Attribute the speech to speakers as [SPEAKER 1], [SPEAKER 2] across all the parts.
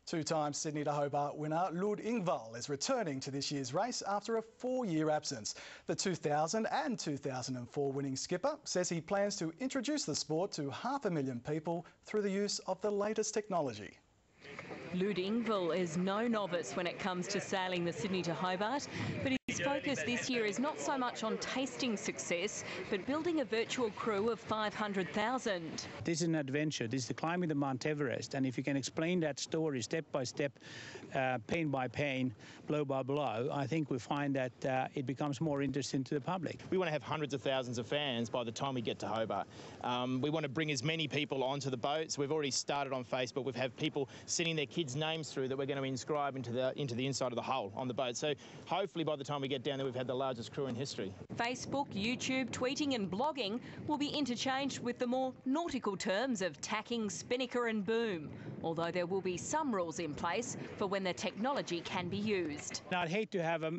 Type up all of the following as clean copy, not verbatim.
[SPEAKER 1] Two-time Sydney to Hobart winner Ludde Ingvall is returning to this year's race after a 4-year absence. The 2000 and 2004 winning skipper says he plans to introduce the sport to 500,000 people through the use of the latest technology.
[SPEAKER 2] Ludde Ingvall is no novice when it comes to sailing the Sydney to Hobart, but his focus this year is not so much on tasting success, but building a virtual crew of 500,000.
[SPEAKER 3] This is an adventure. This is the climbing the Mount Everest, and if you can explain that story step by step, pain by pain, blow by blow, I think we find that it becomes more interesting to the public.
[SPEAKER 4] We want to have hundreds of thousands of fans by the time we get to Hobart. We want to bring as many people onto the boats. We've already started on Facebook. We've had people sending their kids' names through that we're going to inscribe into the inside of the hull on the boat. So hopefully by the time we get down there, we've had the largest crew in history.
[SPEAKER 2] Facebook, YouTube, tweeting and blogging will be interchanged with the more nautical terms of tacking, spinnaker and boom, although there will be some rules in place for when the technology can be used.
[SPEAKER 3] Now, I'd hate to have a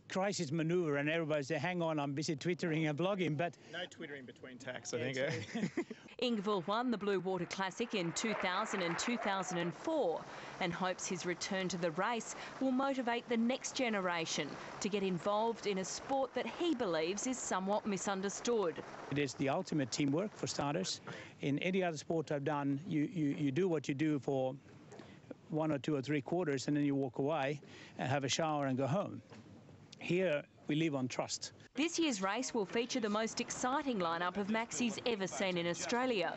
[SPEAKER 3] crisis manoeuvre and everybody say, hang on, I'm busy twittering and blogging, but...
[SPEAKER 4] No twittering between tacks, I think.
[SPEAKER 2] Ingvall won the Blue Water Classic in 2000 and 2004 and hopes his return to the race will motivate the next generation to get involved in a sport that he believes is somewhat misunderstood.
[SPEAKER 3] It is the ultimate teamwork, for starters. In any other sport I've done, you do what you do for 1 or 2 or 3 quarters and then you walk away and have a shower and go home. Here, we live on trust.
[SPEAKER 2] This year's race will feature the most exciting lineup of maxis ever seen in Australia.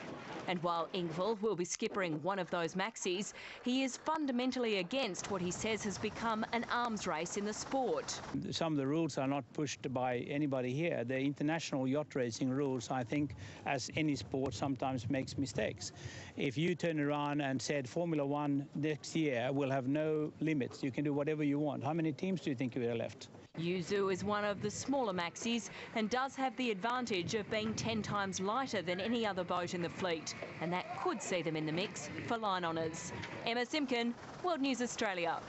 [SPEAKER 2] And while Ingvall will be skippering one of those maxis, he is fundamentally against what he says has become an arms race in the sport.
[SPEAKER 3] Some of the rules are not pushed by anybody here. The international yacht racing rules, I think, as any sport, sometimes makes mistakes. If you turn around and said Formula One next year will have no limits, you can do whatever you want, how many teams do you think you are left?
[SPEAKER 2] YuuZoo is one of the smaller maxis and does have the advantage of being 10 times lighter than any other boat in the fleet, and that could see them in the mix for line honours. Emma Simkin, World News Australia.